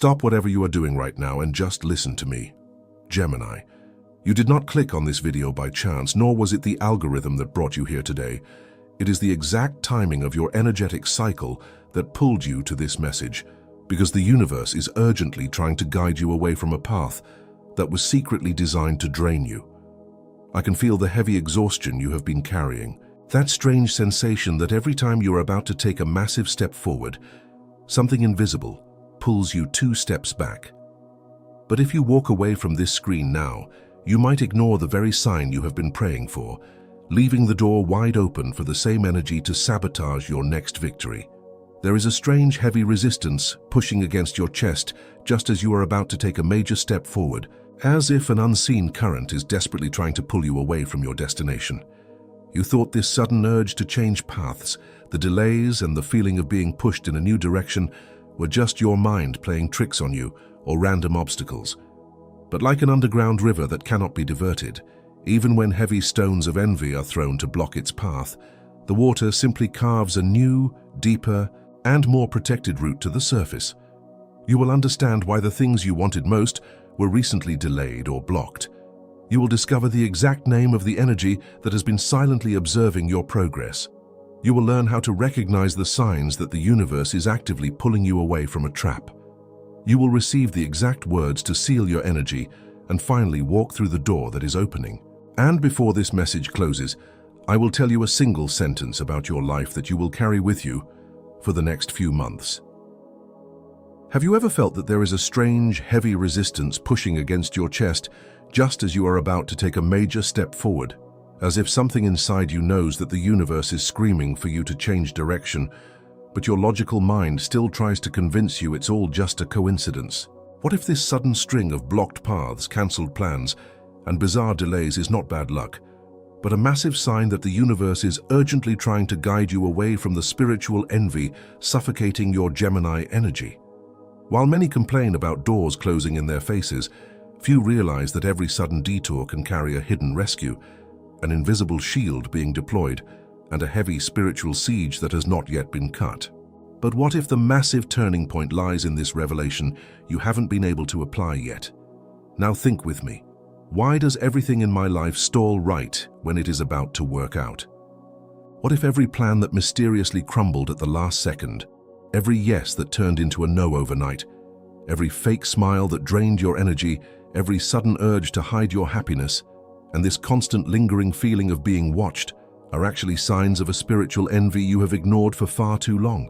Stop whatever you are doing right now and just listen to me. Gemini, you did not click on this video by chance, nor was it the algorithm that brought you here today. It is the exact timing of your energetic cycle that pulled you to this message, because the universe is urgently trying to guide you away from a path that was secretly designed to drain you. I can feel the heavy exhaustion you have been carrying, that strange sensation that every time you are about to take a massive step forward, something invisible pulls you 2 steps back. But if you walk away from this screen now, you might ignore the very sign you have been praying for, leaving the door wide open for the same energy to sabotage your next victory. There is a strange heavy resistance pushing against your chest just as you are about to take a major step forward, as if an unseen current is desperately trying to pull you away from your destination. You thought this sudden urge to change paths, the delays and the feeling of being pushed in a new direction were just your mind playing tricks on you or random obstacles. But like an underground river that cannot be diverted, even when heavy stones of envy are thrown to block its path, the water simply carves a new, deeper, and more protected route to the surface. You will understand why the things you wanted most were recently delayed or blocked. You will discover the exact name of the energy that has been silently observing your progress. You will learn how to recognize the signs that the universe is actively pulling you away from a trap. You will receive the exact words to seal your energy and finally walk through the door that is opening. And before this message closes, I will tell you a single sentence about your life that you will carry with you for the next few months. Have you ever felt that there is a strange, heavy resistance pushing against your chest just as you are about to take a major step forward? As if something inside you knows that the universe is screaming for you to change direction, but your logical mind still tries to convince you it's all just a coincidence. What if this sudden string of blocked paths, cancelled plans, and bizarre delays is not bad luck, but a massive sign that the universe is urgently trying to guide you away from the spiritual envy suffocating your Gemini energy? While many complain about doors closing in their faces, few realize that every sudden detour can carry a hidden rescue, an invisible shield being deployed, and a heavy spiritual siege that has not yet been cut. But what if the massive turning point lies in this revelation you haven't been able to apply yet? Now think with me. Why does everything in my life stall right when it is about to work out? What if every plan that mysteriously crumbled at the last second, every yes that turned into a no overnight, every fake smile that drained your energy, every sudden urge to hide your happiness, and this constant lingering feeling of being watched are actually signs of a spiritual envy you have ignored for far too long?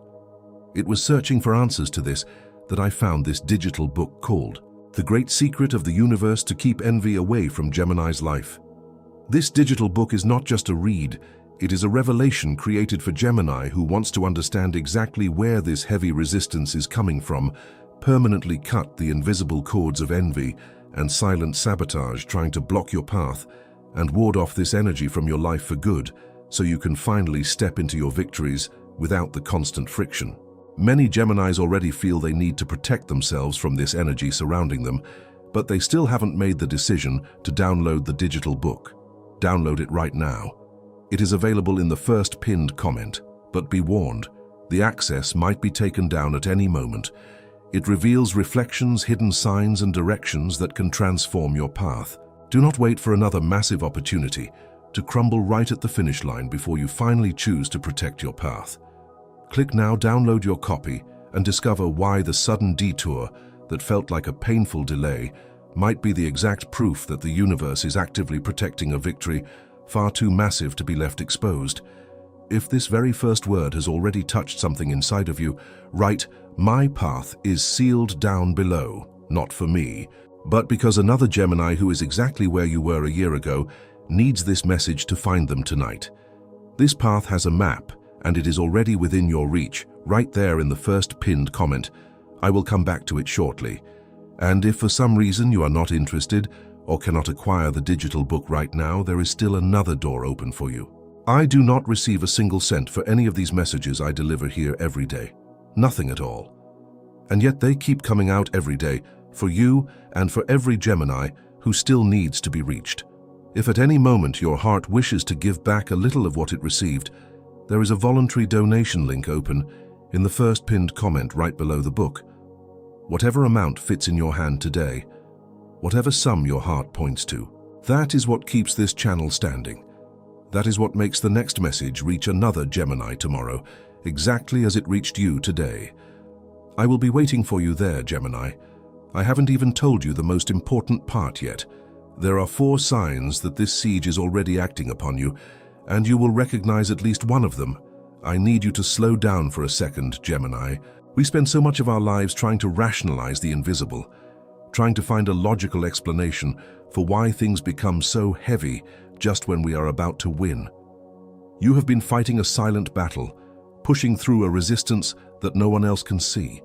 It was searching for answers to this that I found this digital book called The Great Secret of the Universe to Keep Envy Away from Gemini's Life. This digital book is not just a read, it is a revelation created for Gemini who wants to understand exactly where this heavy resistance is coming from, permanently cut the invisible cords of envy and silent sabotage trying to block your path, and ward off this energy from your life for good so you can finally step into your victories without the constant friction. Many Geminis already feel they need to protect themselves from this energy surrounding them, but they still haven't made the decision to download the digital book. Download it right now. It is available in the first pinned comment, but be warned, the access might be taken down at any moment. It reveals reflections, hidden signs, and directions that can transform your path. Do not wait for another massive opportunity to crumble right at the finish line before you finally choose to protect your path. Click now, download your copy, and discover why the sudden detour that felt like a painful delay might be the exact proof that the universe is actively protecting a victory far too massive to be left exposed. If this very first word has already touched something inside of you, write, "My path is sealed down below, not for me, but because another Gemini who is exactly where you were a year ago needs this message to find them tonight." This path has a map, and it is already within your reach, right there in the first pinned comment. I will come back to it shortly. And if for some reason you are not interested or cannot acquire the digital book right now, there is still another door open for you. I do not receive a single cent for any of these messages I deliver here every day. Nothing at all. And yet they keep coming out every day for you and for every Gemini who still needs to be reached. If at any moment your heart wishes to give back a little of what it received, there is a voluntary donation link open in the first pinned comment right below the book. Whatever amount fits in your hand today, whatever sum your heart points to, that is what keeps this channel standing. That is what makes the next message reach another Gemini tomorrow, exactly as it reached you today. I will be waiting for you there, Gemini. I haven't even told you the most important part yet. There are 4 signs that this siege is already acting upon you, and you will recognize at least one of them. I need you to slow down for a second, Gemini. We spend so much of our lives trying to rationalize the invisible, trying to find a logical explanation for why things become so heavy just when we are about to win. You have been fighting a silent battle, pushing through a resistance that no one else can see.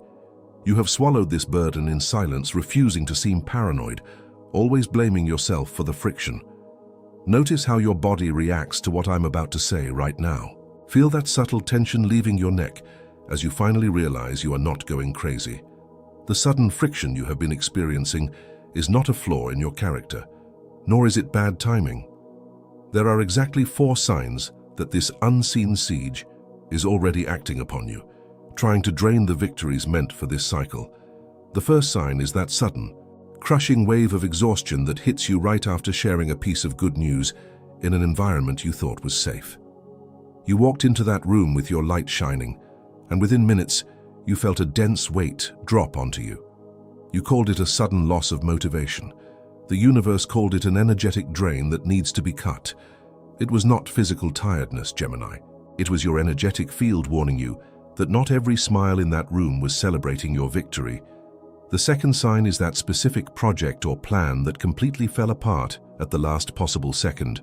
You have swallowed this burden in silence, refusing to seem paranoid, always blaming yourself for the friction. Notice how your body reacts to what I'm about to say right now. Feel that subtle tension leaving your neck as you finally realize you are not going crazy. The sudden friction you have been experiencing is not a flaw in your character, nor is it bad timing. There are exactly 4 signs that this unseen siege is already acting upon you, trying to drain the victories meant for this cycle. The first sign is that sudden, crushing wave of exhaustion that hits you right after sharing a piece of good news in an environment you thought was safe. You walked into that room with your light shining, and within minutes, you felt a dense weight drop onto you. You called it a sudden loss of motivation. The universe called it an energetic drain that needs to be cut. It was not physical tiredness, Gemini. It was your energetic field warning you that not every smile in that room was celebrating your victory. The second sign is that specific project or plan that completely fell apart at the last possible second.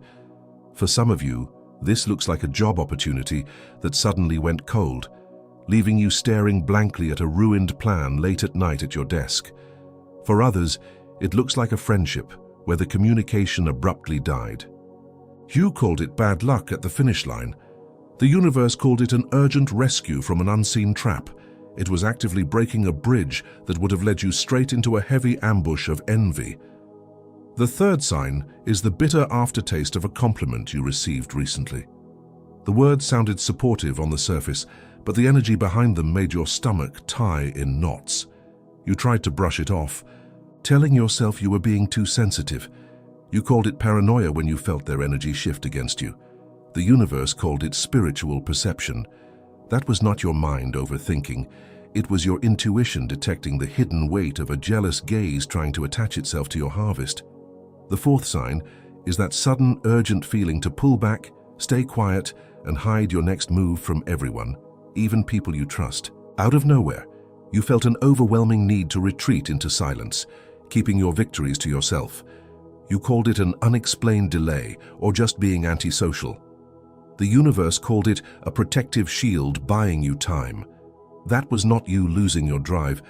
For some of you, this looks like a job opportunity that suddenly went cold, leaving you staring blankly at a ruined plan late at night at your desk. For others, it looks like a friendship where the communication abruptly died. You called it bad luck at the finish line. The universe called it an urgent rescue from an unseen trap. It was actively breaking a bridge that would have led you straight into a heavy ambush of envy. The third sign is the bitter aftertaste of a compliment you received recently. The words sounded supportive on the surface, but the energy behind them made your stomach tie in knots. You tried to brush it off, telling yourself you were being too sensitive. You called it paranoia when you felt their energy shift against you. The universe called it spiritual perception. That was not your mind overthinking. It was your intuition detecting the hidden weight of a jealous gaze trying to attach itself to your harvest. The fourth sign is that sudden, urgent feeling to pull back, stay quiet, and hide your next move from everyone, even people you trust. Out of nowhere, you felt an overwhelming need to retreat into silence, keeping your victories to yourself. You called it an unexplained delay or just being antisocial. The universe called it a protective shield buying you time. That was not you losing your drive.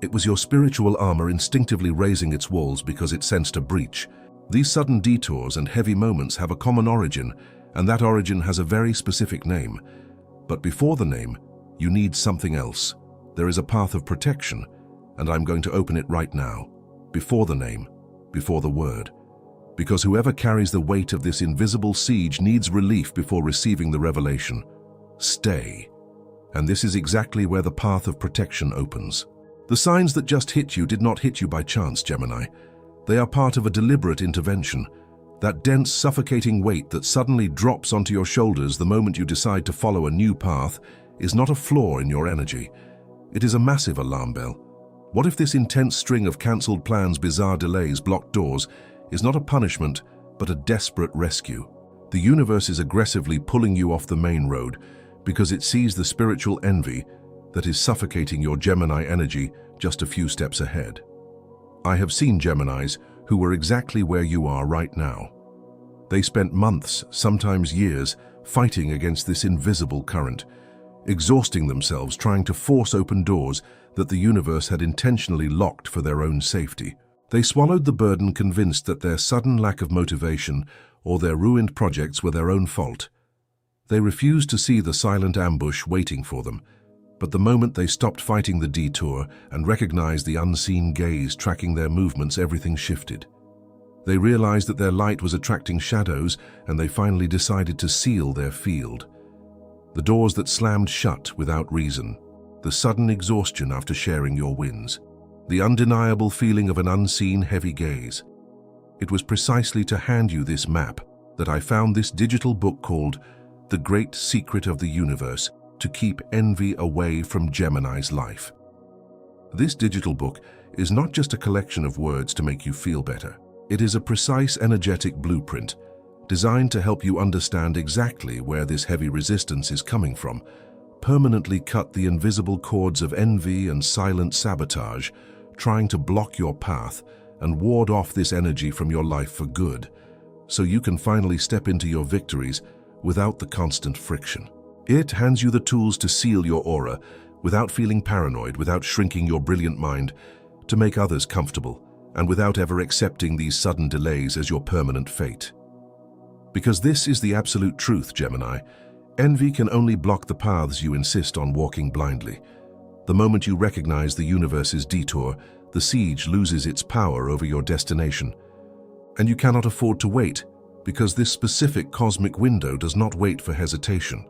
It was your spiritual armor instinctively raising its walls because it sensed a breach. These sudden detours and heavy moments have a common origin, and that origin has a very specific name. But before the name, you need something else. There is a path of protection, and I'm going to open it right now. Before the name, before the word. Because whoever carries the weight of this invisible siege needs relief before receiving the revelation. Stay. And this is exactly where the path of protection opens. The signs that just hit you did not hit you by chance, Gemini. They are part of a deliberate intervention. That dense, suffocating weight that suddenly drops onto your shoulders the moment you decide to follow a new path is not a flaw in your energy. It is a massive alarm bell. What if this intense string of cancelled plans, bizarre delays, blocked doors is not a punishment, but a desperate rescue? The universe is aggressively pulling you off the main road because it sees the spiritual envy that is suffocating your Gemini energy just a few steps ahead. I have seen Geminis who were exactly where you are right now. They spent months, sometimes years, fighting against this invisible current, exhausting themselves trying to force open doors that the universe had intentionally locked for their own safety. They swallowed the burden, convinced that their sudden lack of motivation or their ruined projects were their own fault. They refused to see the silent ambush waiting for them, but the moment they stopped fighting the detour and recognized the unseen gaze tracking their movements, everything shifted. They realized that their light was attracting shadows, and they finally decided to seal their field. The doors that slammed shut without reason, the sudden exhaustion after sharing your wins. the undeniable feeling of an unseen heavy gaze. It was precisely to hand you this map that I found this digital book called The Great Secret of the Universe to keep envy away from Gemini's life. This digital book is not just a collection of words to make you feel better. It is a precise energetic blueprint designed to help you understand exactly where this heavy resistance is coming from, permanently cut the invisible cords of envy and silent sabotage, trying to block your path and ward off this energy from your life for good, so you can finally step into your victories without the constant friction. It hands you the tools to seal your aura without feeling paranoid, without shrinking your brilliant mind to make others comfortable, and without ever accepting these sudden delays as your permanent fate. Because this is the absolute truth, Gemini. Envy can only block the paths you insist on walking blindly. The moment you recognize the universe's detour, the siege loses its power over your destination. And you cannot afford to wait, because this specific cosmic window does not wait for hesitation.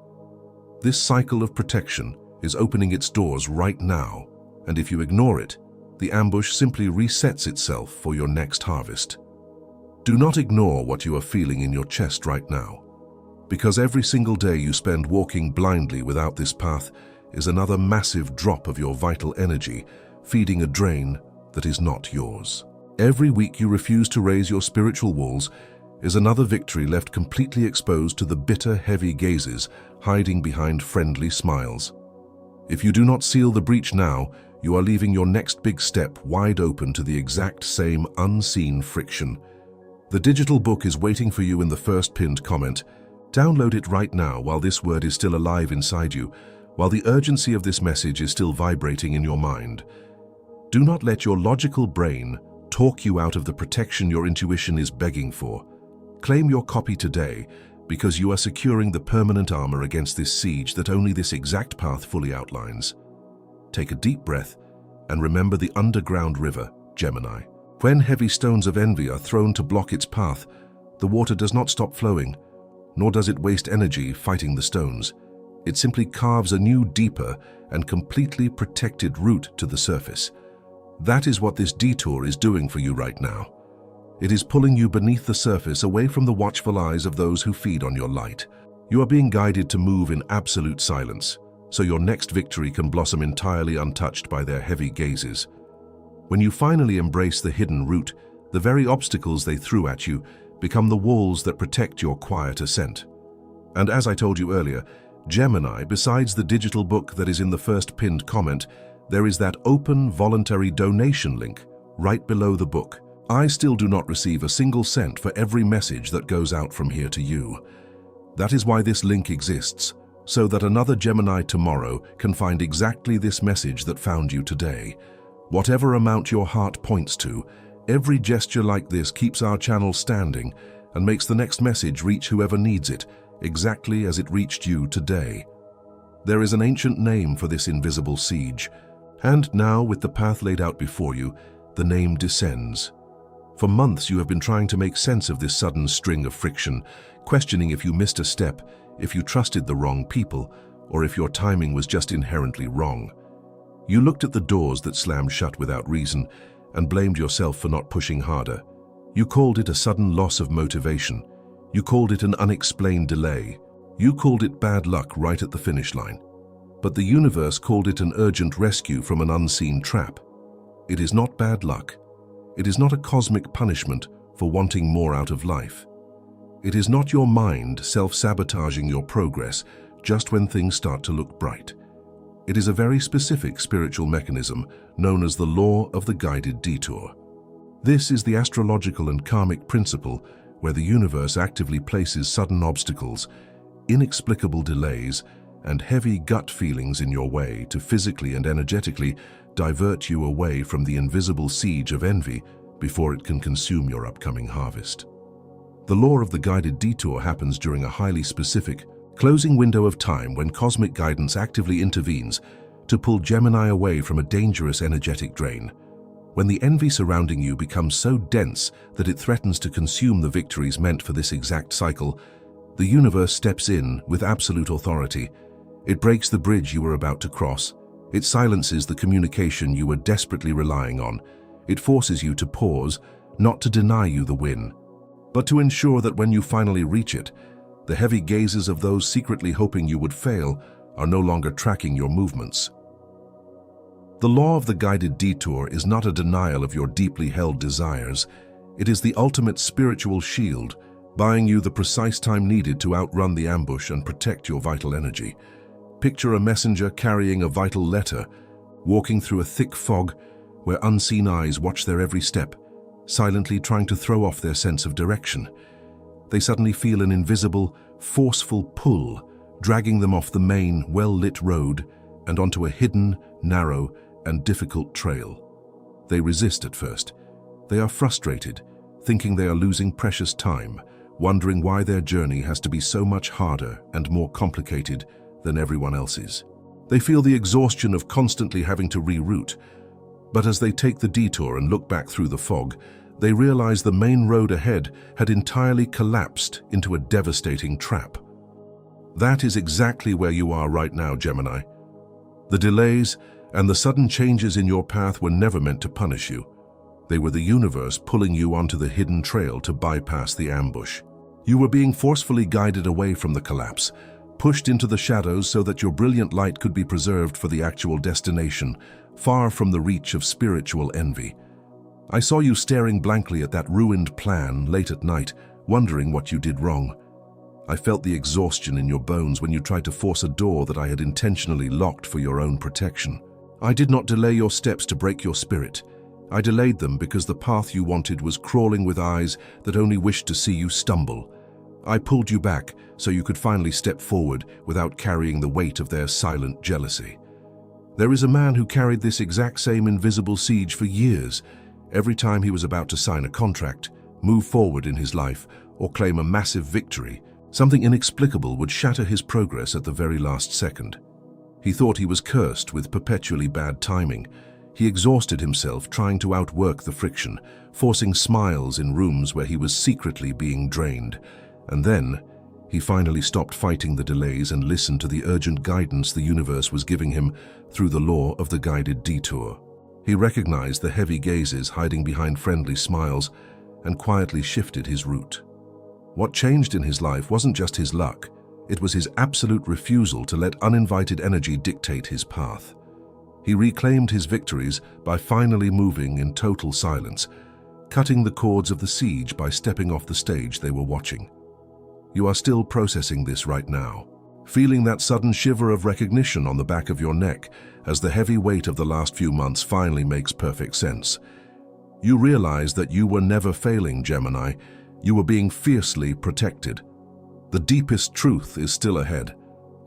This cycle of protection is opening its doors right now, and if you ignore it, the ambush simply resets itself for your next harvest. Do not ignore what you are feeling in your chest right now, because every single day you spend walking blindly without this path is another massive drop of your vital energy, feeding a drain that is not yours. Every week you refuse to raise your spiritual walls is another victory left completely exposed to the bitter, heavy gazes hiding behind friendly smiles. If you do not seal the breach now, you are leaving your next big step wide open to the exact same unseen friction. The digital book is waiting for you in the first pinned comment. Download it right now while this word is still alive inside you, while the urgency of this message is still vibrating in your mind. Do not let your logical brain talk you out of the protection your intuition is begging for. Claim your copy today, because you are securing the permanent armor against this siege that only this exact path fully outlines. Take a deep breath and remember the underground river, Gemini. When heavy stones of envy are thrown to block its path, the water does not stop flowing, nor does it waste energy fighting the stones. It simply carves a new, deeper, and completely protected route to the surface. That is what this detour is doing for you right now. It is pulling you beneath the surface, away from the watchful eyes of those who feed on your light. You are being guided to move in absolute silence, so your next victory can blossom entirely untouched by their heavy gazes. When you finally embrace the hidden route, the very obstacles they threw at you become the walls that protect your quiet ascent. And as I told you earlier, Gemini, besides the digital book that is in the first pinned comment, there is that open, voluntary donation link right below the book. I still do not receive a single cent for every message that goes out from here to you. That is why this link exists, so that another Gemini tomorrow can find exactly this message that found you today. Whatever amount your heart points to, every gesture like this keeps our channel standing and makes the next message reach whoever needs it, exactly as it reached you today. There is an ancient name for this invisible siege, and now, with the path laid out before you, the name descends. For months you have been trying to make sense of this sudden string of friction, questioning if you missed a step, if you trusted the wrong people, or if your timing was just inherently wrong. You looked at the doors that slammed shut without reason and blamed yourself for not pushing harder. You called it a sudden loss of motivation. You called it an unexplained delay. You called it bad luck right at the finish line. But the universe called it an urgent rescue from an unseen trap. It is not bad luck. It is not a cosmic punishment for wanting more out of life. It is not your mind self-sabotaging your progress just when things start to look bright. It is a very specific spiritual mechanism known as the law of the guided detour. This is the astrological and karmic principle where the universe actively places sudden obstacles, inexplicable delays, and heavy gut feelings in your way to physically and energetically divert you away from the invisible siege of envy before it can consume your upcoming harvest. The law of the guided detour happens during a highly specific, closing window of time when cosmic guidance actively intervenes to pull Gemini away from a dangerous energetic drain. When the envy surrounding you becomes so dense that it threatens to consume the victories meant for this exact cycle, the universe steps in with absolute authority. It breaks the bridge you were about to cross. It silences the communication you were desperately relying on. It forces you to pause, not to deny you the win, but to ensure that when you finally reach it, the heavy gazes of those secretly hoping you would fail are no longer tracking your movements. The law of the guided detour is not a denial of your deeply held desires. It is the ultimate spiritual shield, buying you the precise time needed to outrun the ambush and protect your vital energy. Picture a messenger carrying a vital letter, walking through a thick fog where unseen eyes watch their every step, silently trying to throw off their sense of direction. They suddenly feel an invisible, forceful pull, dragging them off the main, well-lit road and onto a hidden, narrow, and difficult trail. They resist at first. They are frustrated, thinking they are losing precious time, wondering why their journey has to be so much harder and more complicated than everyone else's. They feel the exhaustion of constantly having to reroute, but as they take the detour and look back through the fog, they realize the main road ahead had entirely collapsed into a devastating trap. That is exactly where you are right now, Gemini. The delays and the sudden changes in your path were never meant to punish you. They were the universe pulling you onto the hidden trail to bypass the ambush. You were being forcefully guided away from the collapse, pushed into the shadows so that your brilliant light could be preserved for the actual destination, far from the reach of spiritual envy. I saw you staring blankly at that ruined plan late at night, wondering what you did wrong. I felt the exhaustion in your bones when you tried to force a door that I had intentionally locked for your own protection. I did not delay your steps to break your spirit. I delayed them because the path you wanted was crawling with eyes that only wished to see you stumble. I pulled you back so you could finally step forward without carrying the weight of their silent jealousy. There is a man who carried this exact same invisible siege for years. Every time he was about to sign a contract, move forward in his life, or claim a massive victory, something inexplicable would shatter his progress at the very last second. He thought he was cursed with perpetually bad timing. He exhausted himself trying to outwork the friction, forcing smiles in rooms where he was secretly being drained. And then, he finally stopped fighting the delays and listened to the urgent guidance the universe was giving him through the law of the guided detour. He recognized the heavy gazes hiding behind friendly smiles and quietly shifted his route. What changed in his life wasn't just his luck. It was his absolute refusal to let uninvited energy dictate his path. He reclaimed his victories by finally moving in total silence, cutting the cords of the siege by stepping off the stage they were watching. You are still processing this right now, feeling that sudden shiver of recognition on the back of your neck as the heavy weight of the last few months finally makes perfect sense. You realize that you were never failing, Gemini. You were being fiercely protected. The deepest truth is still ahead,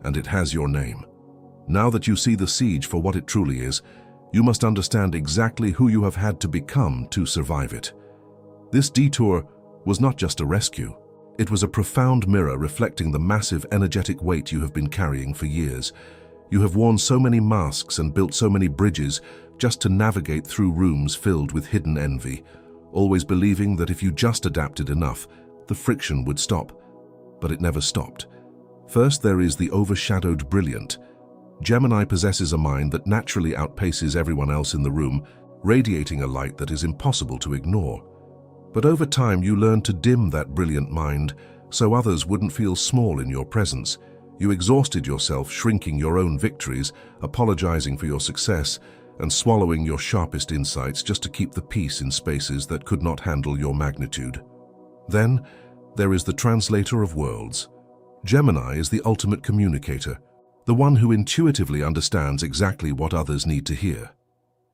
and it has your name. Now that you see the siege for what it truly is, you must understand exactly who you have had to become to survive it. This detour was not just a rescue. It was a profound mirror reflecting the massive energetic weight you have been carrying for years. You have worn so many masks and built so many bridges just to navigate through rooms filled with hidden envy, always believing that if you just adapted enough, the friction would stop. But it never stopped. First, there is the overshadowed brilliant. Gemini possesses a mind that naturally outpaces everyone else in the room, radiating a light that is impossible to ignore. But over time, you learn to dim that brilliant mind so others wouldn't feel small in your presence. You exhausted yourself shrinking your own victories, apologizing for your success, and swallowing your sharpest insights just to keep the peace in spaces that could not handle your magnitude. Then, there is the translator of worlds. Gemini is the ultimate communicator, the one who intuitively understands exactly what others need to hear.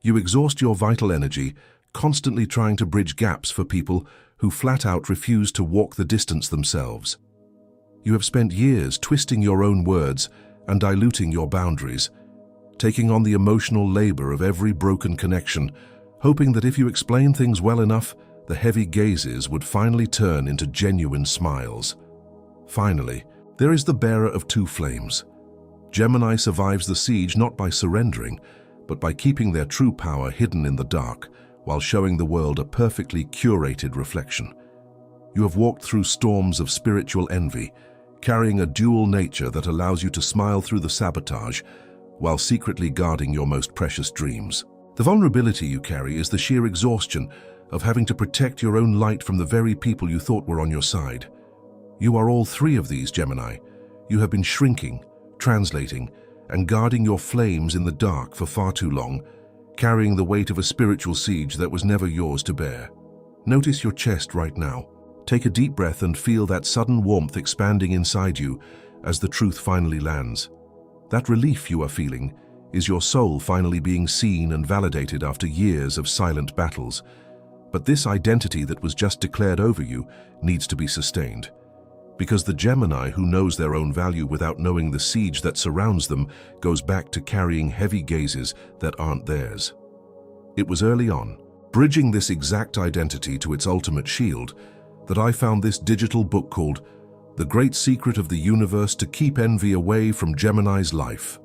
You exhaust your vital energy, constantly trying to bridge gaps for people who flat out refuse to walk the distance themselves. You have spent years twisting your own words and diluting your boundaries, taking on the emotional labor of every broken connection, hoping that if you explain things well enough, the heavy gazes would finally turn into genuine smiles. Finally, there is the bearer of two flames. Gemini survives the siege not by surrendering, but by keeping their true power hidden in the dark, while showing the world a perfectly curated reflection. You have walked through storms of spiritual envy, carrying a dual nature that allows you to smile through the sabotage, while secretly guarding your most precious dreams. The vulnerability you carry is the sheer exhaustion of having to protect your own light from the very people you thought were on your side. You are all three of these, Gemini. You have been shrinking, translating, and guarding your flames in the dark for far too long, carrying the weight of a spiritual siege that was never yours to bear. Notice your chest right now. Take a deep breath and feel that sudden warmth expanding inside you as the truth finally lands. That relief you are feeling is your soul finally being seen and validated after years of silent battles. But this identity that was just declared over you needs to be sustained. Because the Gemini who knows their own value without knowing the siege that surrounds them goes back to carrying heavy gazes that aren't theirs. It was early on, bridging this exact identity to its ultimate shield, that I found this digital book called The Great Secret of the Universe to Keep Envy Away from Gemini's Life.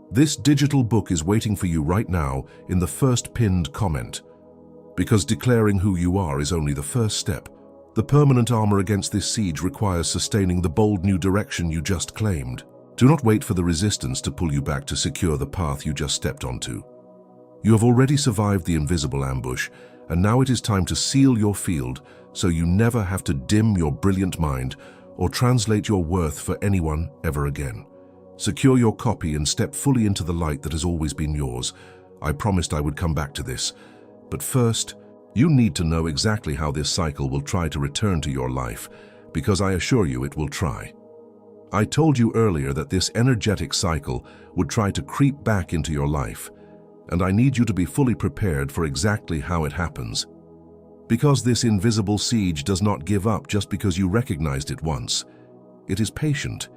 This digital book is waiting for you right now in the first pinned comment. Because declaring who you are is only the first step. The permanent armor against this siege requires sustaining the bold new direction you just claimed. Do not wait for the resistance to pull you back to secure the path you just stepped onto. You have already survived the invisible ambush, and now it is time to seal your field so you never have to dim your brilliant mind or translate your worth for anyone ever again. Secure your copy and step fully into the light that has always been yours. I promised I would come back to this. But first, you need to know exactly how this cycle will try to return to your life, because I assure you it will try. I told you earlier that this energetic cycle would try to creep back into your life, and I need you to be fully prepared for exactly how it happens. Because this invisible siege does not give up just because you recognized it once. It is patient.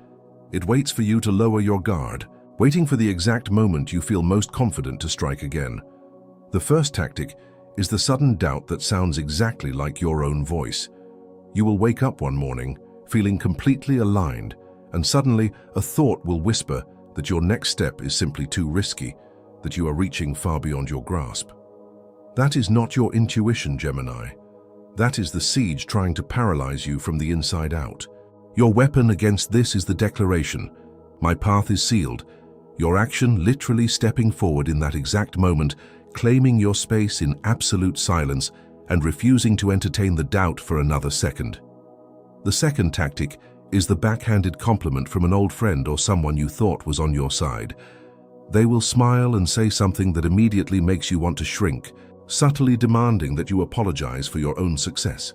It waits for you to lower your guard, waiting for the exact moment you feel most confident to strike again. The first tactic is the sudden doubt that sounds exactly like your own voice. You will wake up one morning, feeling completely aligned, and suddenly a thought will whisper that your next step is simply too risky, that you are reaching far beyond your grasp. That is not your intuition, Gemini. That is the siege trying to paralyze you from the inside out. Your weapon against this is the declaration, "My path is sealed." Your action literally stepping forward in that exact moment, claiming your space in absolute silence and refusing to entertain the doubt for another second. The second tactic is the backhanded compliment from an old friend or someone you thought was on your side. They will smile and say something that immediately makes you want to shrink, subtly demanding that you apologize for your own success.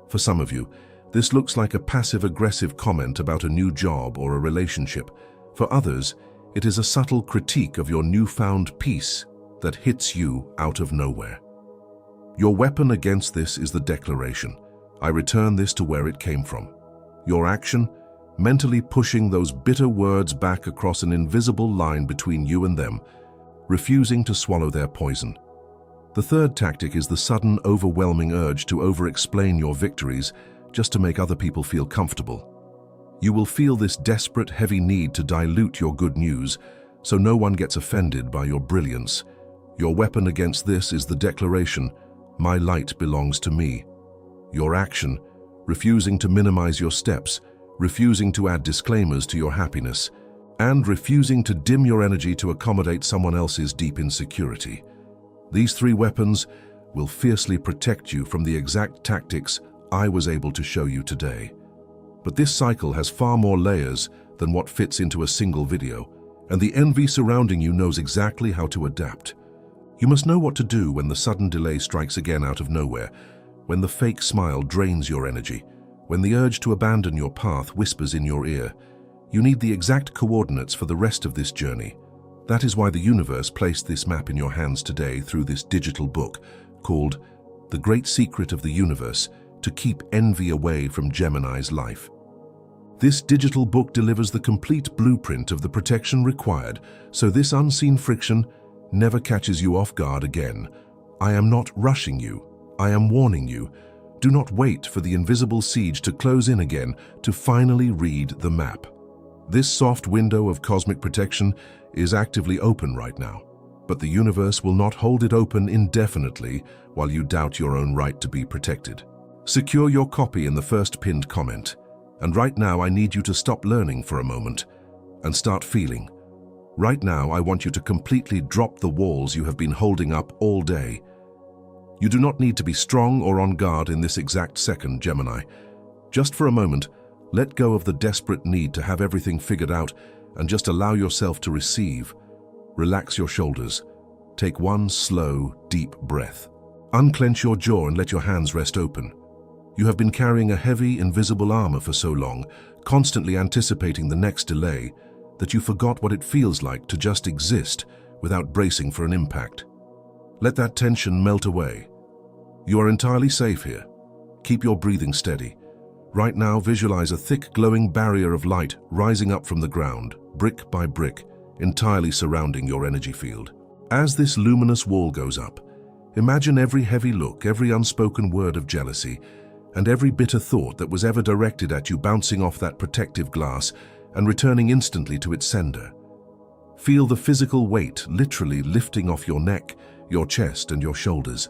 For some of you, this looks like a passive-aggressive comment about a new job or a relationship. For others, it is a subtle critique of your newfound peace that hits you out of nowhere. Your weapon against this is the declaration, "I return this to where it came from." Your action, mentally pushing those bitter words back across an invisible line between you and them, refusing to swallow their poison. The third tactic is the sudden, overwhelming urge to over-explain your victories just to make other people feel comfortable. You will feel this desperate, heavy need to dilute your good news so no one gets offended by your brilliance. Your weapon against this is the declaration, "My light belongs to me." Your action, refusing to minimize your steps, refusing to add disclaimers to your happiness, and refusing to dim your energy to accommodate someone else's deep insecurity. These three weapons will fiercely protect you from the exact tactics I was able to show you today. But this cycle has far more layers than what fits into a single video, and the envy surrounding you knows exactly how to adapt. You must know what to do when the sudden delay strikes again out of nowhere, when the fake smile drains your energy, when the urge to abandon your path whispers in your ear. You need the exact coordinates for the rest of this journey. That is why the universe placed this map in your hands today through this digital book called The Great Secret of the Universe to Keep Envy Away from Gemini's Life. This digital book delivers the complete blueprint of the protection required, so this unseen friction never catches you off guard again. I am not rushing you. I am warning you. Do not wait for the invisible siege to close in again to finally read the map. This soft window of cosmic protection is actively open right now, but the universe will not hold it open indefinitely while you doubt your own right to be protected. Secure your copy in the first pinned comment. And right now I need you to stop learning for a moment and start feeling. Right now, I want you to completely drop the walls you have been holding up all day. You do not need to be strong or on guard in this exact second, Gemini. Just for a moment, let go of the desperate need to have everything figured out and just allow yourself to receive. Relax your shoulders. Take one slow, deep breath. Unclench your jaw and let your hands rest open. You have been carrying a heavy, invisible armor for so long, constantly anticipating the next delay, that you forgot what it feels like to just exist without bracing for an impact. Let that tension melt away. You are entirely safe here. Keep your breathing steady. Right now, visualize a thick, glowing barrier of light rising up from the ground, brick by brick, entirely surrounding your energy field. As this luminous wall goes up, imagine every heavy look, every unspoken word of jealousy, and every bitter thought that was ever directed at you bouncing off that protective glass and returning instantly to its sender. Feel the physical weight literally lifting off your neck, your chest, and your shoulders.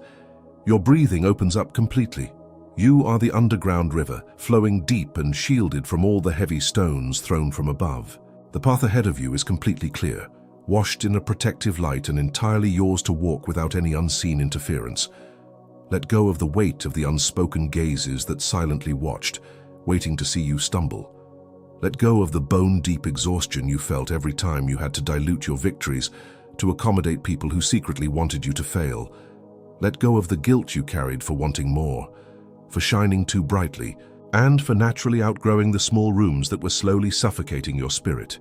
Your breathing opens up completely. You are the underground river, flowing deep and shielded from all the heavy stones thrown from above. The path ahead of you is completely clear, washed in a protective light and entirely yours to walk without any unseen interference. Let go of the weight of the unspoken gazes that silently watched, waiting to see you stumble. Let go of the bone-deep exhaustion you felt every time you had to dilute your victories to accommodate people who secretly wanted you to fail. Let go of the guilt you carried for wanting more, for shining too brightly, and for naturally outgrowing the small rooms that were slowly suffocating your spirit.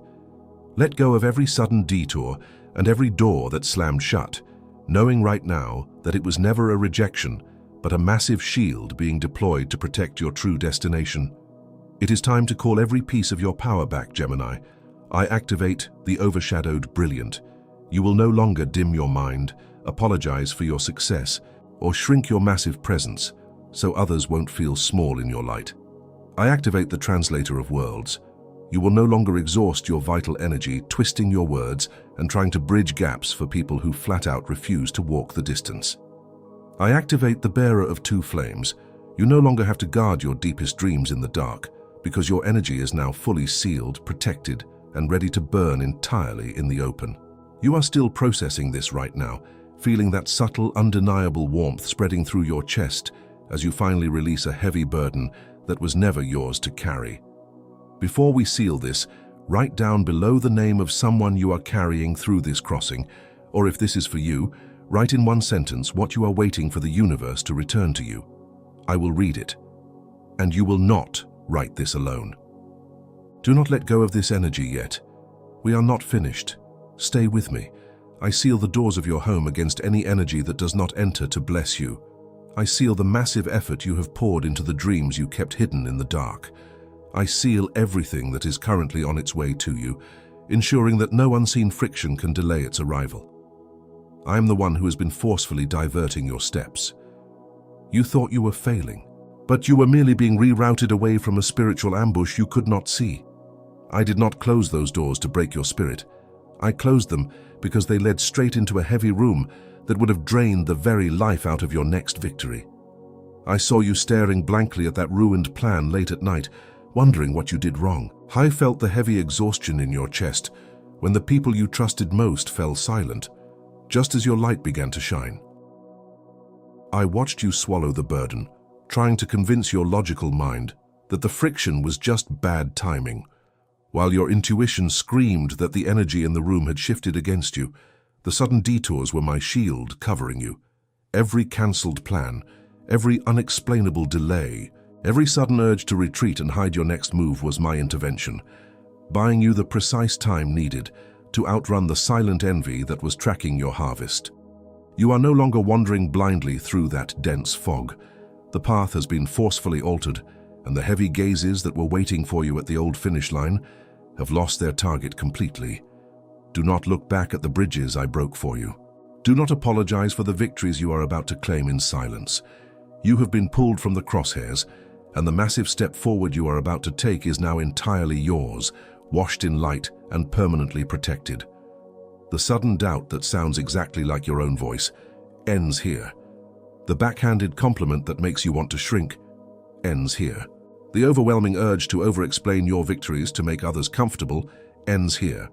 Let go of every sudden detour and every door that slammed shut, knowing right now that it was never a rejection, but a massive shield being deployed to protect your true destination. It is time to call every piece of your power back, Gemini. I activate the overshadowed brilliant. You will no longer dim your mind, apologize for your success, or shrink your massive presence so others won't feel small in your light. I activate the translator of worlds. You will no longer exhaust your vital energy twisting your words and trying to bridge gaps for people who flat out refuse to walk the distance. I activate the bearer of two flames. You no longer have to guard your deepest dreams in the dark, because your energy is now fully sealed, protected, and ready to burn entirely in the open. You are still processing this right now, feeling that subtle, undeniable warmth spreading through your chest as you finally release a heavy burden that was never yours to carry. Before we seal this, write down below the name of someone you are carrying through this crossing, or if this is for you, write in one sentence what you are waiting for the universe to return to you. I will read it. And you will not write this alone. Do not let go of this energy yet. We are not finished. Stay with me. I seal the doors of your home against any energy that does not enter to bless you. I seal the massive effort you have poured into the dreams you kept hidden in the dark. I seal everything that is currently on its way to you, ensuring that no unseen friction can delay its arrival. I am the one who has been forcefully diverting your steps. You thought you were failing, but you were merely being rerouted away from a spiritual ambush you could not see. I did not close those doors to break your spirit. I closed them because they led straight into a heavy room that would have drained the very life out of your next victory. I saw you staring blankly at that ruined plan late at night, wondering what you did wrong. I felt the heavy exhaustion in your chest when the people you trusted most fell silent, just as your light began to shine. I watched you swallow the burden, trying to convince your logical mind that the friction was just bad timing, while your intuition screamed that the energy in the room had shifted against you. The sudden detours were my shield covering you. Every cancelled plan, every unexplainable delay, every sudden urge to retreat and hide your next move was my intervention, buying you the precise time needed to outrun the silent envy that was tracking your harvest. You are no longer wandering blindly through that dense fog. The path has been forcefully altered, and the heavy gazes that were waiting for you at the old finish line have lost their target completely. Do not look back at the bridges I broke for you. Do not apologize for the victories you are about to claim in silence. You have been pulled from the crosshairs, and the massive step forward you are about to take is now entirely yours, washed in light and permanently protected. The sudden doubt that sounds exactly like your own voice ends here. The backhanded compliment that makes you want to shrink ends here. The overwhelming urge to over-explain your victories to make others comfortable ends here.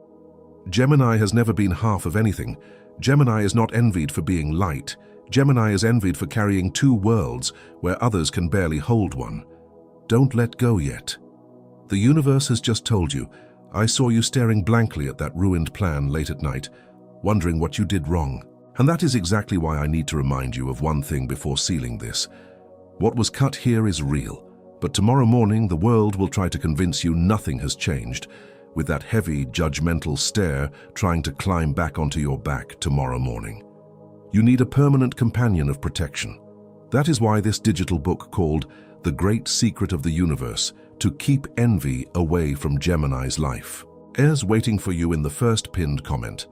Gemini has never been half of anything. Gemini is not envied for being light. Gemini is envied for carrying two worlds where others can barely hold one. Don't let go yet. The universe has just told you, I saw you staring blankly at that ruined plan late at night, wondering what you did wrong. And that is exactly why I need to remind you of one thing before sealing this. What was cut here is real, but tomorrow morning the world will try to convince you nothing has changed, with that heavy, judgmental stare trying to climb back onto your back tomorrow morning. You need a permanent companion of protection. That is why this digital book called The Great Secret of the Universe, to keep envy away from Gemini's life, is waiting for you in the first pinned comment.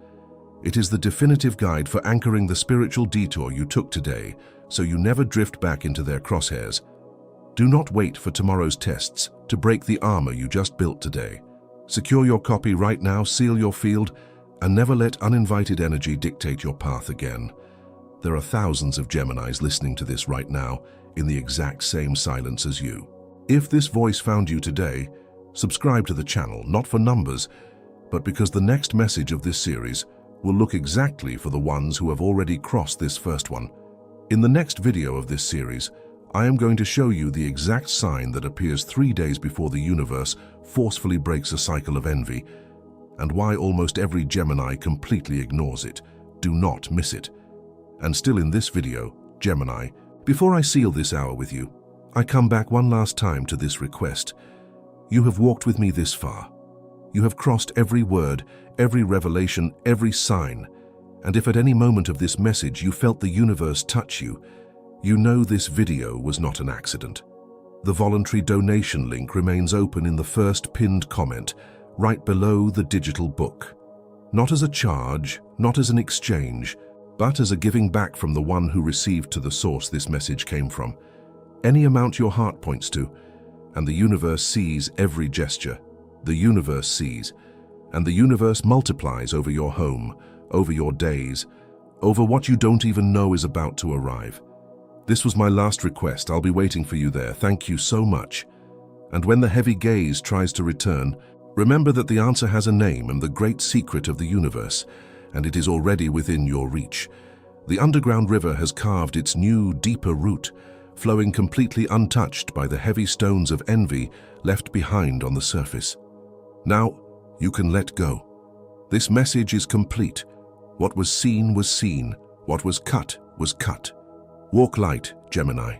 It is the definitive guide for anchoring the spiritual detour you took today, so you never drift back into their crosshairs. Do not wait for tomorrow's tests to break the armor you just built today. Secure your copy right now, seal your field, and never let uninvited energy dictate your path again. There are thousands of Geminis listening to this right now in the exact same silence as you. If this voice found you today, subscribe to the channel, not for numbers, but because the next message of this series will look exactly for the ones who have already crossed this first one. In the next video of this series, I am going to show you the exact sign that appears 3 days before the universe forcefully breaks a cycle of envy, and why almost every Gemini completely ignores it. Do not miss it. And still in this video, Gemini, before I seal this hour with you, I come back one last time to this request. You have walked with me this far. You have crossed every word, every revelation, every sign, and if at any moment of this message you felt the universe touch you, you know this video was not an accident. The voluntary donation link remains open in the first pinned comment, right below the digital book. Not as a charge, not as an exchange, but as a giving back from the one who received to the source this message came from. Any amount your heart points to, and the universe sees every gesture. The universe sees, and the universe multiplies over your home, over your days, over what you don't even know is about to arrive. This was my last request. I'll be waiting for you there. Thank you so much. And when the heavy gaze tries to return, remember that the answer has a name and the great secret of the universe, and it is already within your reach. The underground river has carved its new, deeper route, flowing completely untouched by the heavy stones of envy left behind on the surface. Now, you can let go. This message is complete. What was seen was seen. What was cut was cut. Walk light, Gemini.